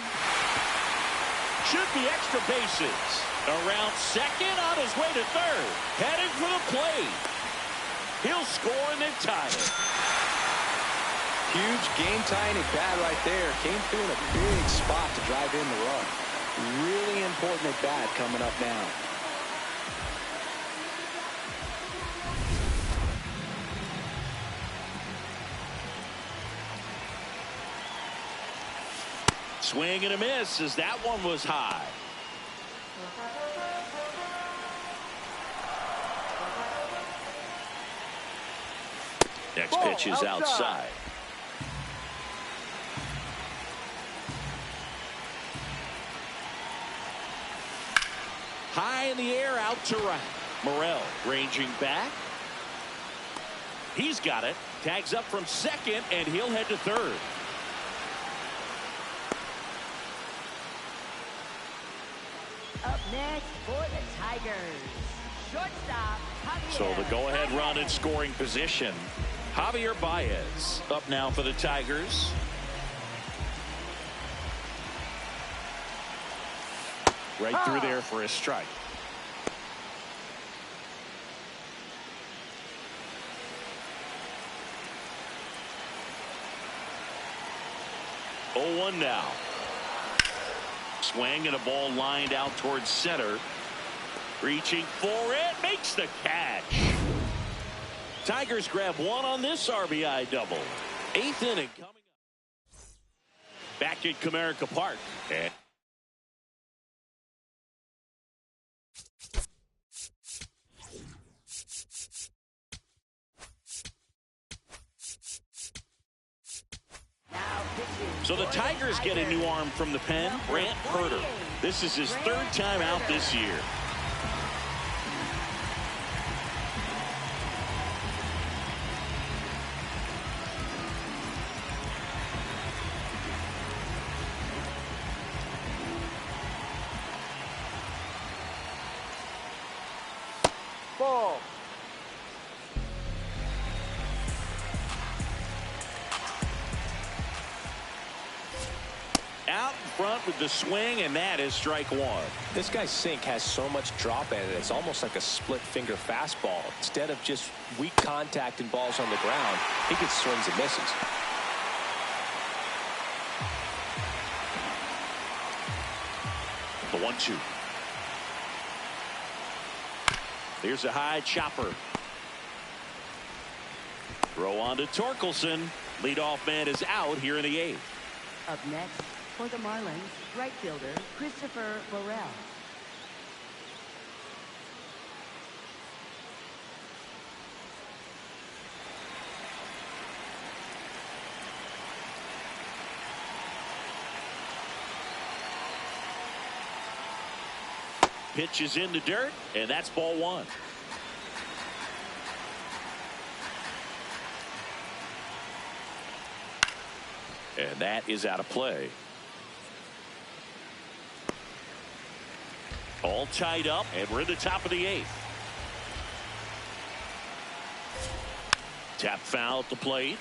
B: Should be extra bases. Around second, on his way to third. Heading for the plate. He'll score and then tie it.
C: Huge game-tying at bat right there. Came through in a big spot to drive in the run. Really important at bat coming up now.
B: Swing and a miss as that one was high. Next
E: Ball
B: pitch is outside. High in the air, out to right. Morel ranging back. He's got it. Tags up from second, and he'll head to third.
D: Up next for the Tigers, shortstop, Javier.
B: So the go-ahead run in scoring position. Javier Baez up now for the Tigers. Right through there for a strike. Oh, 1 now. Swing and a ball lined out towards center. Reaching for it, makes the catch. Tigers grab 1 on this RBI double. 8th inning coming up. Back at Comerica Park. And so the Tigers get a new arm from the pen, Brant Herter. This is his 3rd time out this year.
E: Ball.
B: Out in front with the swing, and that is strike 1.
C: This guy's sink has so much drop in it. It's almost like a split finger fastball. Instead of just weak contact and balls on the ground, he gets swings and misses.
B: The 1-2. Here's a high chopper. Throw on to Torkelson. Leadoff man is out here in the 8th.
D: Up next for the Marlins, right fielder Christopher Burrell.
B: Pitch is in the dirt, and that's ball 1. And that is out of play. All tied up, and we're in the top of the 8th. Tap foul at the plate.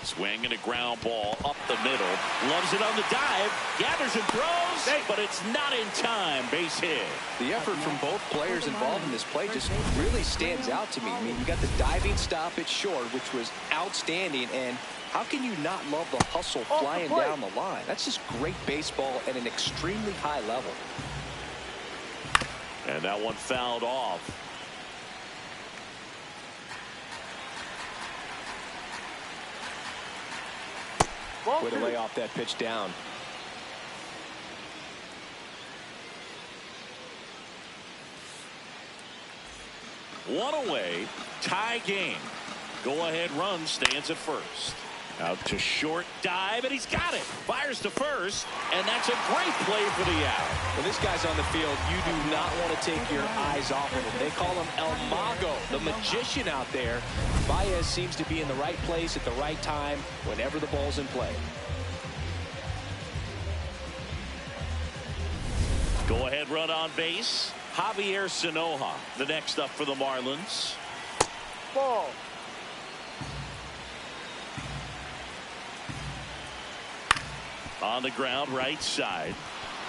B: Swing and a ground ball up the middle. Loves it on the dive. Gathers and throws, but it's not in time. Base hit.
C: The effort from both players involved in this play just really stands out to me. I mean, you got the diving stop at short, which was outstanding, and how can you not love the hustle flying down the line? That's just great baseball at an extremely high level.
B: And that one fouled off.
C: Way to lay off that pitch down.
B: One away, tie game. Go-ahead run stands at first. Out to short, dive, and he's got it. Fires to first, and that's a great play for the out.
C: When this guy's on the field, you do not want to take your eyes off of him. They call him El Mago, the magician out there. Baez seems to be in the right place at the right time whenever the ball's in play.
B: Go-ahead run on base. Javier Sanoja, the next up for the Marlins.
E: Ball.
B: On the ground, right side.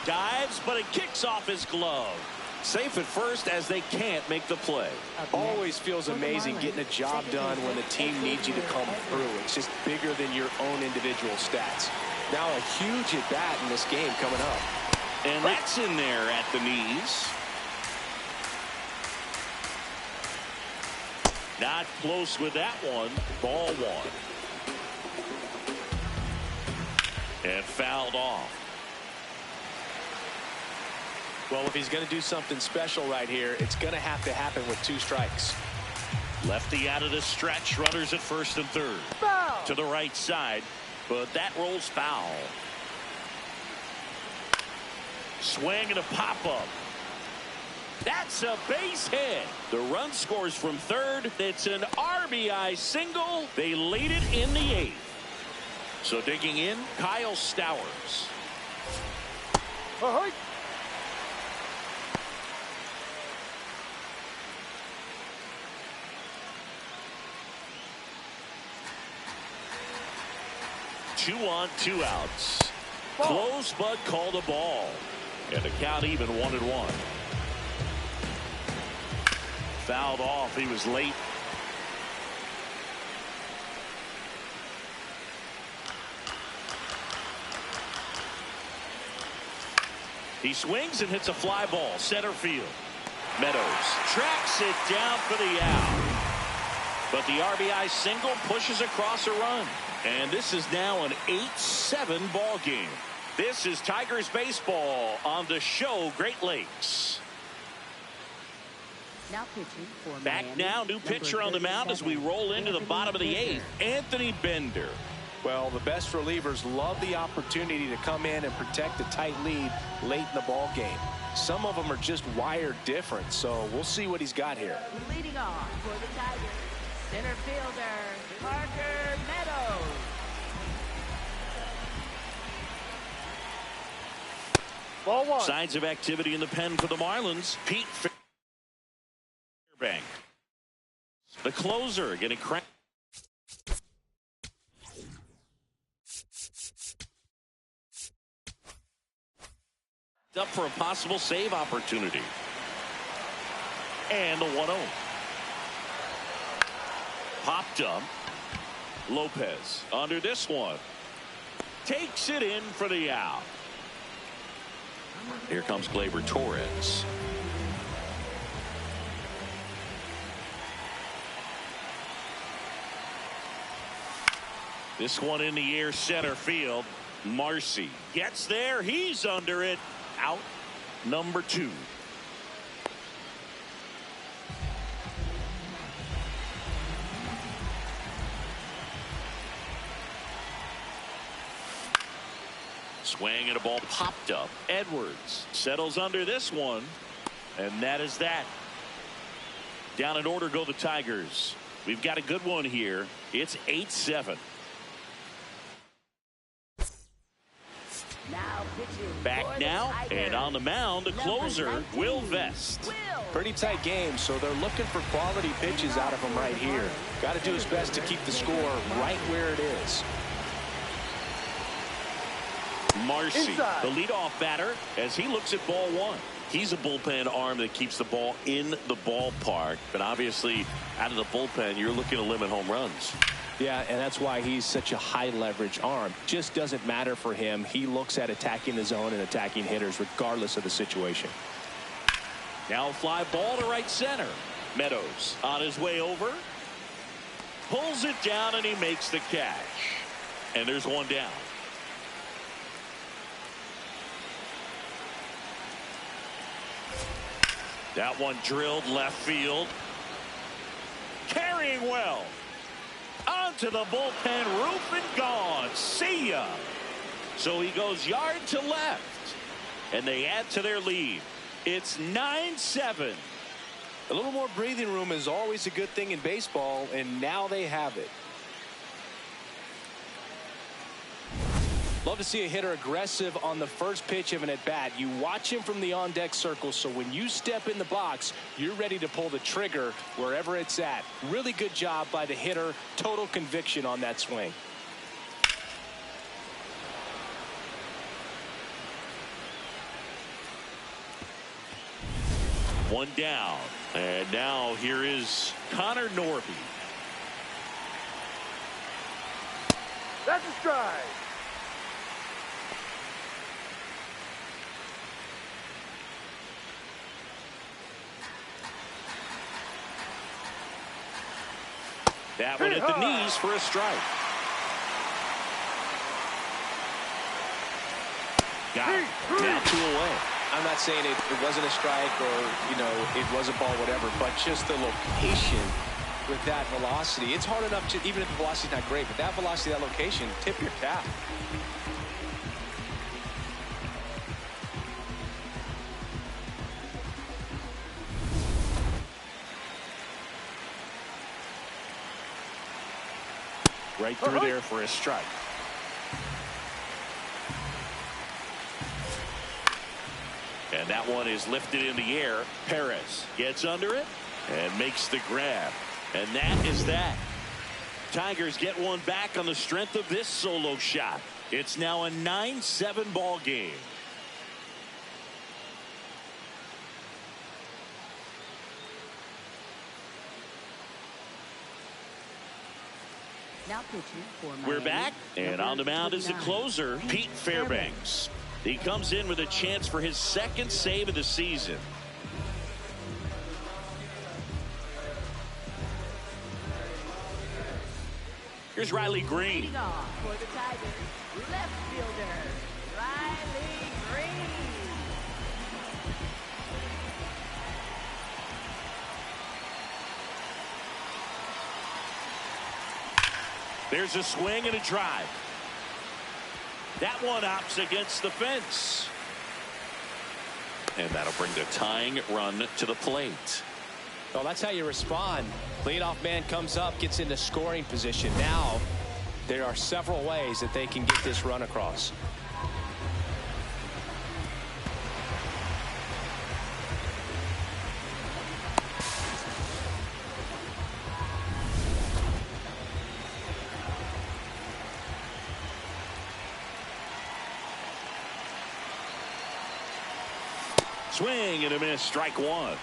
B: Dives, but it kicks off his glove. Safe at first as they can't make the play.
C: Always feels amazing getting a job done when the team needs you to come through. It's just bigger than your own individual stats. Now a huge at bat in this game coming up.
B: And that's in there at the knees. Not close with that one. Ball 1. And fouled off.
C: Well, if he's going to do something special right here, it's going to have to happen with 2 strikes.
B: Lefty out of the stretch. Runners at first and third.
E: Foul.
B: To the right side. But that rolls foul. Swing and a pop-up. That's a base hit. The run scores from third. It's an RBI. RBI single. They lead it in the 8th. So digging in, Kyle Stowers.
E: Ahoy!
B: Two on, 2 outs. Close, but called a ball. And the count even 1-1. Fouled off. He was late. He swings and hits a fly ball. Center field. Meadows tracks it down for the out. But the RBI single pushes across a run. And this is now an 8-7 ball game. This is Tigers baseball on the show Great Lakes.
D: Now pitching for
B: Back
D: Miami,
B: now, new pitcher on the mound as we roll into the bottom of the 8th. Anthony Bender.
C: Well, the best relievers love the opportunity to come in and protect a tight lead late in the ball game. Some of them are just wired different, so we'll see what he's got here.
D: Leading off for the Tigers, center fielder Parker Meadows.
E: Ball 1.
B: Signs of activity in the pen for the Marlins. Pete Fairbank. The closer getting cracked. Up for a possible save opportunity. And the 1-0. Popped up. Lopez under this one. Takes it in for the out. Here comes Gleyber Torres. This one in the air, center field. Marcy gets there. He's under it. Out number 2. Swing and a ball popped up. Edwards settles under this one. And that is that. Down in order go the Tigers. We've got a good one here. It's 8-7.
D: Now pitching
B: Back now and on the mound, the closer, Will Vest.
C: Pretty tight game, so they're looking for quality pitches out of him right here. Got to do his best to keep the score right where it is.
B: Marcy,
E: Inside.
B: the leadoff batter, as he looks at ball 1. He's a bullpen arm that keeps the ball in the ballpark, but obviously out of the bullpen, you're looking to limit home runs.
C: Yeah, and that's why he's such a high leverage arm. Just doesn't matter for him. He looks at attacking the zone and attacking hitters regardless of the situation.
B: Now a fly ball to right center. Meadows on his way over. Pulls it down and he makes the catch. And there's one down. That one drilled left field. Carrying well. Onto the bullpen roof and gone. See ya. So he goes yard to left. And they add to their lead. It's 9-7.
C: A little more breathing room is always a good thing in baseball, and now they have it. Love to see a hitter aggressive on the first pitch of an at-bat. You watch him from the on-deck circle, so when you step in the box, you're ready to pull the trigger wherever it's at. Really good job by the hitter. Total conviction on that swing.
B: One down. And now here is Connor Norby.
E: That's a strike.
B: That one at the knees for a strike. Got it. Down 2 away.
C: I'm not saying it wasn't a strike or, it was a ball, whatever, but just the location with that velocity. It's hard enough to, even if the velocity's not great, but that velocity, that location, tip your cap.
B: Right through there for a strike. And that one is lifted in the air. Perez gets under it and makes the grab. And that is that. Tigers get one back on the strength of this solo shot. It's now a 9-7 ball game.
D: Now pitching for Miami.
B: We're back, and on the mound is the closer, Pete Fairbanks. He comes in with a chance for his second save of the season. Here's Riley Green.
D: Leading off for the Tigers, left fielder, Riley Green.
B: There's a swing and a drive. That one opts against the fence. And that'll bring the tying run to the plate.
C: Well, that's how you respond. Leadoff man comes up, gets into scoring position. Now, there are several ways that they can get this run across.
B: Swing and a miss, strike one.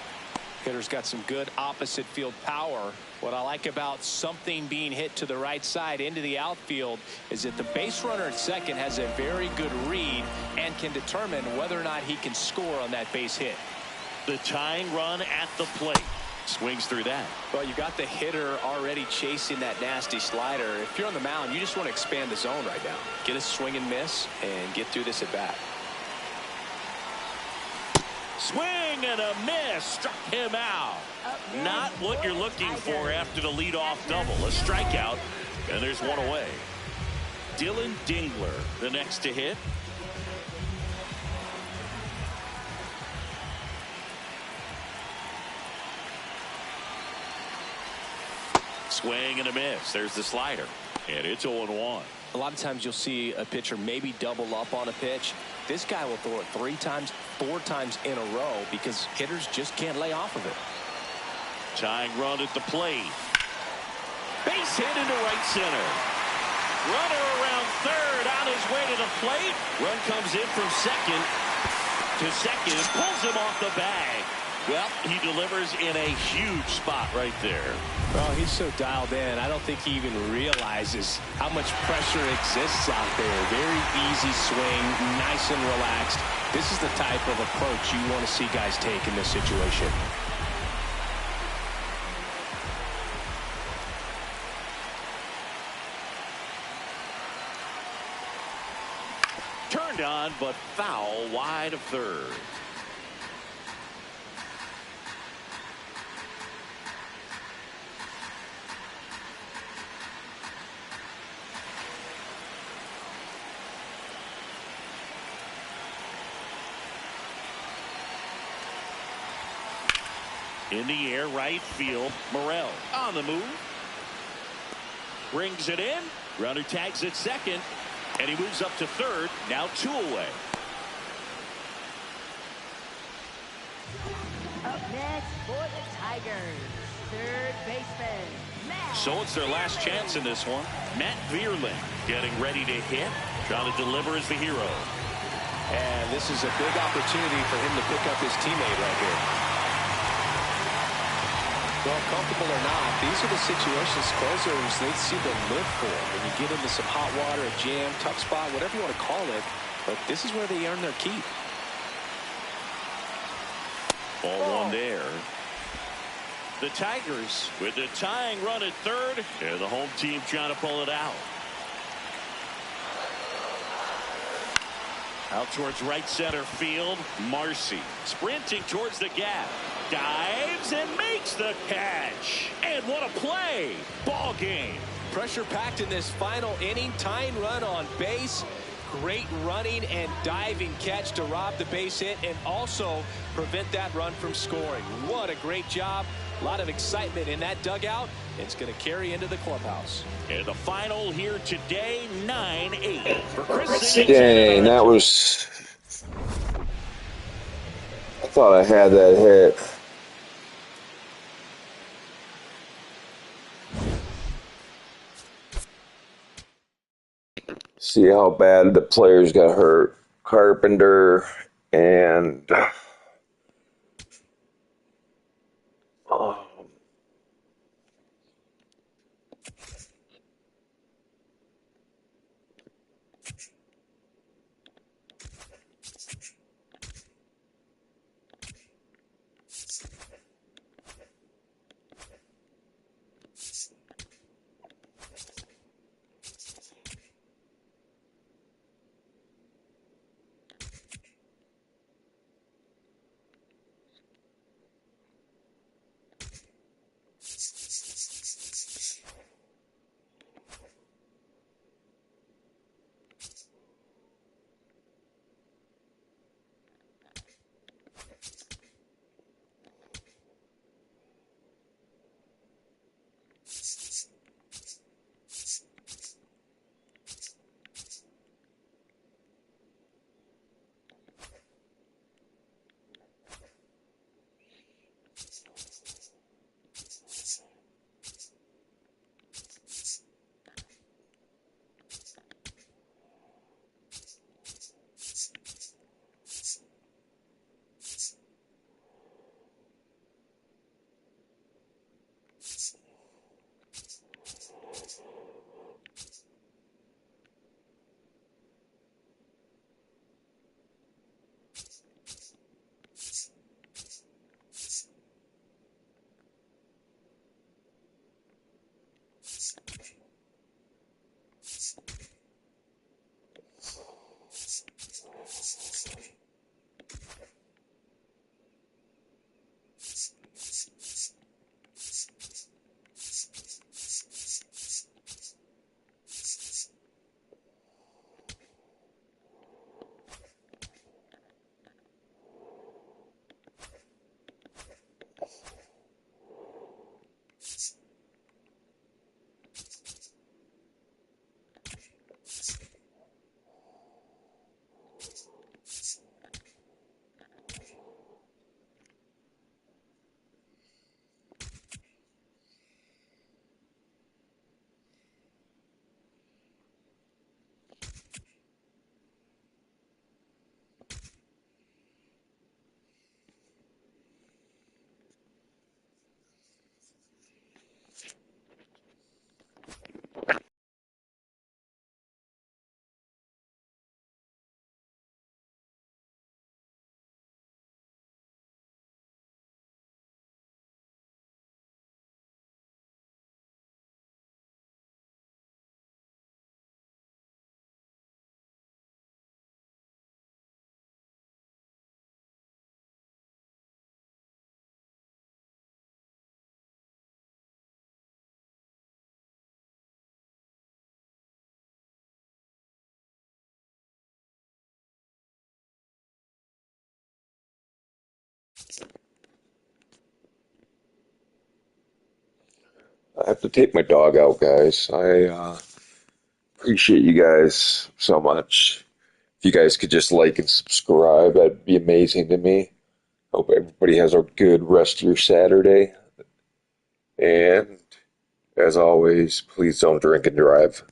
C: Hitter's got some good opposite field power. What I like about something being hit to the right side into the outfield is that the base runner at second has a very good read and can determine whether or not he can score on that base hit.
B: The tying run at the plate. Swings through that.
C: Well, you got the hitter already chasing that nasty slider. If you're on the mound, you just want to expand the zone right now. Get a swing and miss and get through this at bat.
B: Swing and a miss, struck him out. Not what you're looking for after the leadoff double. A strikeout, and there's one away. Dylan Dingler, the next to hit. Swing and a miss. There's the slider, and it's 0-1.
C: A lot of times you'll see a pitcher maybe double up on a pitch. This guy will throw it 3 times, 4 times in a row because hitters just can't lay off of it.
B: Tying run at the plate. Base hit into right center. Runner around third on his way to the plate. Run comes in from second to second. Pulls him off the bag. Well, he delivers in a huge spot right there.
C: Well, he's so dialed in. I don't think he even realizes how much pressure exists out there. Very easy swing, nice and relaxed. This is the type of approach you want to see guys take in this situation.
B: Turned on, but foul wide of third. In the air, right field. Morel on the move. Brings it in. Runner tags at second. And he moves up to third. Now 2 away.
D: Up next for the Tigers, third baseman, Matt.
B: So it's their last chance in this one. Matt Vierling getting ready to hit. Trying to deliver as the hero.
C: And this is a big opportunity for him to pick up his teammate right here. Well, comfortable or not, these are the situations closers they seem to live for. When you get into some hot water, a jam, tough spot, whatever you want to call it, but this is where they earn their keep.
B: Ball one there. The Tigers with the tying run at third, and the home team trying to pull it out. Out towards right center field, Marcy sprinting towards the gap. Dives and makes the catch. And what a play. Ball game.
C: Pressure packed in this final inning. Tying run on base. Great running and diving catch to rob the base hit and also prevent that run from scoring. What a great job A lot of excitement in that dugout. It's going to carry into the clubhouse.
B: And the final here today, 9-8 for Chris.
A: Dang, that was... I thought I had that hit. See how bad the players got hurt. Carpenter and... I have to take my dog out, guys. I appreciate you guys so much. If you guys could just like and subscribe, that'd be amazing to me. Hope everybody has a good rest of your Saturday. And as always, please don't drink and drive.